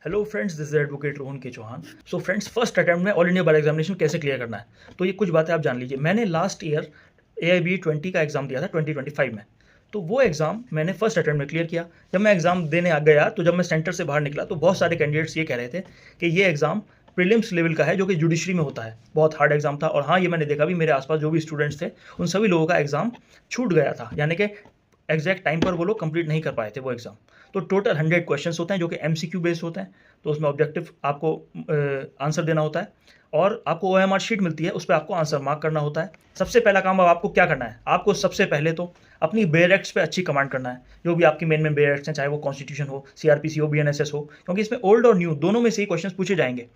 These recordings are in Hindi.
Hello friends, this is advocate Rohan K Chauhan. So friends, first attempt में ऑल इंडिया बार एग्जामिनेशन कैसे क्लियर करना है, तो ये कुछ बातें आप जान लीजिए। मैंने लास्ट ईयर AIB 20 का एग्जाम दिया था 2025 में। तो वो एग्ज़ाम मैंने फर्स्ट अटेम्प्ट में क्लियर किया। जब मैं एग्ज़ाम देने आ गया तो जब मैं सेंटर से बाहर निकला तो बहुत सारे कैंडिडेट्स ये कह रहे थे कि ये एग्ज़ाम प्रीलिम्स लेवल का है, जो कि जुडिशरी में होता है। बहुत हार्ड एग्ज़ाम था। और हाँ, ये मैंने देखा भी, मेरे आसपास जो भी स्टूडेंट्स थे उन सभी लोगों का एग्ज़ाम छूट गया था, यानी कि एग्जैक्ट टाइम पर वो लोग कंप्लीट नहीं कर पाए थे वो एग्ज़ाम। तो टोटल 100 क्वेश्चंस होते हैं जो कि MCQ बेस्ड होते हैं। तो उसमें ऑब्जेक्टिव आपको आंसर देना होता है और आपको OMR शीट मिलती है, उस पर आपको आंसर मार्क करना होता है। सबसे पहला काम अब आपको क्या करना है, आपको सबसे पहले तो अपनी बेयर एक्ट्स पे अच्छी कमांड करना है। जो भी आपकी मेन बेयर एक्ट्स हैं, चाहे वो कॉन्स्टिट्यूशन हो, CRPC हो, BNSS हो, क्योंकि इसमें ओल्ड और न्यू दोनों में से ही क्वेश्चन पूछे जाएंगे।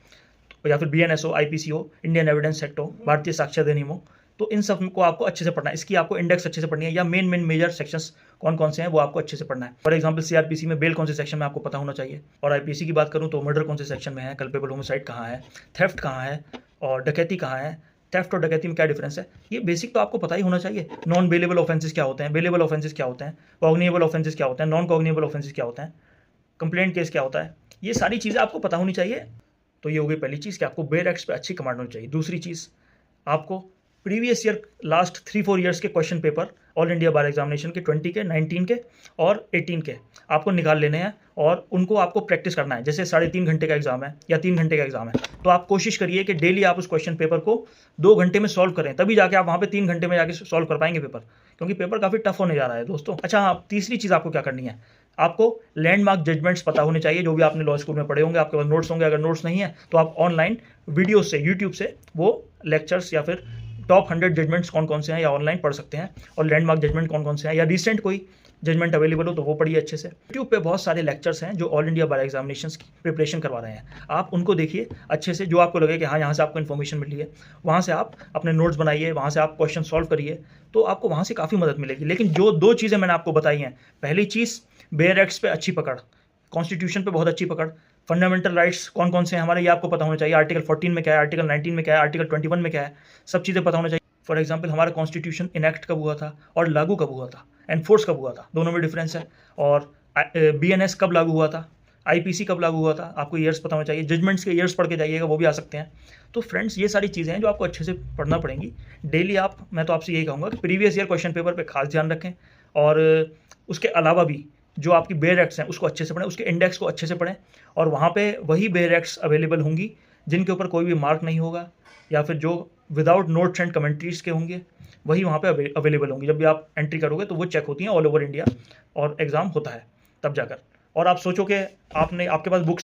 या फिर BNS हो, IPC हो, इंडियन एविडेंस एक्ट हो, भारतीय साक्ष्य अधिनियम हो, तो इन सब को आपको अच्छे से पढ़ना है। इसकी आपको इंडेक्स अच्छे से पढ़नी है, या मेन मेजर सेक्शंस कौन कौन से हैं वो आपको अच्छे से पढ़ना है। फॉर एग्जांपल CRPC में बेल कौन से सेक्शन में आपको पता होना चाहिए, और IPC की बात करूं तो मर्डर कौन से सेक्शन में है, कल्पेबल होमिसाइड कहाँ है, थेफ्ट कहाँ है, और डकैती कहाँ है, थेफ्ट और डकैती में क्या डिफरेंस है, ये बेसिक तो आपको पता ही होना चाहिए। नॉन बेलेबल ऑफेंसेस क्या होते हैं, बेलेबल ऑफेंसेस क्या होते हैं, कॉग्निएबल ऑफेंसेस क्या होते हैं, नॉन कॉग्निएबल ऑफेंसेस क्या होते हैं, कंप्लेंट केस क्या होता है, ये सारी चीज़ें आपको पता होनी चाहिए। तो ये हो गई पहली चीज़ कि आपको बेयर एक्ट्स पे अच्छी कमांड होनी चाहिए। दूसरी चीज़, आपको प्रीवियस ईयर लास्ट 3-4 ईयर्स के question paper all India bar examination के 20 के, 19 के और 18 के आपको निकाल लेने हैं और उनको आपको प्रैक्टिस करना है। जैसे 3.5 घंटे का एग्जाम है या 3 घंटे का एग्जाम है, तो आप कोशिश करिए कि डेली आप उस क्वेश्चन पेपर को 2 घंटे में सॉल्व करें, तभी जाके आप वहाँ पे 3 घंटे में जाके सॉल्व कर पाएंगे पेपर, क्योंकि पेपर काफ़ी टफ होने जा रहा है दोस्तों। अच्छा हाँ, तीसरी चीज़ आपको क्या करनी है, आपको लैंडमार्क जजमेंट्स पता होने चाहिए, जो भी आपने लॉ स्कूल में पढ़े होंगे, आपके पास नोट्स होंगे। अगर नोट्स नहीं है तो आप ऑनलाइन वीडियो से, यूट्यूब से वो लेक्चर्स या फिर टॉप 100 जजमेंट्स कौन कौन से हैं या ऑनलाइन पढ़ सकते हैं, और लैंडमार्क जजमेंट कौन कौन से हैं, या रिसेंट कोई जजमेंट अवेलेबल हो तो वो पढ़िए अच्छे से। यूट्यूब पे बहुत सारे लेक्चर्स हैं जो ऑल इंडिया बार एग्जामिनेशंस की प्रिपरेशन करवा रहे हैं, आप उनको देखिए अच्छे से। जो आपको लगे कि हाँ, यहाँ से आपको इन्फॉर्मेशन मिली है, वहाँ से आप अपने नोट्स बनाइए, वहाँ से आप क्वेश्चन सॉल्व करिए, तो आपको वहाँ से काफ़ी मदद मिलेगी। लेकिन जो 2 चीज़ें मैंने आपको बताई हैं, पहली चीज़ बेयर एक्ट्स पे अच्छी पकड़, कॉन्स्टिट्यूशन पे बहुत अच्छी पकड़, फंडामेंटल राइट्स कौन कौन से हैं हमारे, ये आपको पता होना चाहिए। आर्टिकल 14 में क्या है, आर्टिकल 19 में क्या है, आर्टिकल 21 में क्या है, सब चीज़ें पता होना चाहिए। फॉर एग्जाम्पल, हमारा कॉन्स्टिट्यूशन इनैक्ट कब हुआ था और लागू कब हुआ था, एनफोर्स कब हुआ था, दोनों में डिफरेंस है। और BNS कब लागू हुआ था, IPC कब लागू हुआ था, आपको ईयर्स पता होना चाहिए। जजमेंट्स के ईयर्स पढ़ के जाइएगा, वो भी आ सकते हैं। तो फ्रेंड्स, ये सारी चीज़ें हैं जो आपको अच्छे से पढ़ना पड़ेंगी डेली। मैं तो आपसे यही कहूँगा कि प्रीवियस ईयर क्वेश्चन पेपर पे खास ध्यान रखें, और उसके अलावा भी जो आपकी बेयर एक्ट्स हैं उसको अच्छे से पढ़ें, उसके इंडेक्स को अच्छे से पढ़ें, और वहाँ पे वही बेयर एक्ट्स अवेलेबल होंगी जिनके ऊपर कोई भी मार्क नहीं होगा, या फिर जो विदाउट नोट्स एंड कमेंट्रीज के होंगे, वही वहाँ पे अवेलेबल होंगी। जब भी आप एंट्री करोगे तो वो चेक होती हैं ऑल ओवर इंडिया, और एग्ज़ाम होता है तब जाकर। और आप सोचो कि आपने आपके पास बुक्स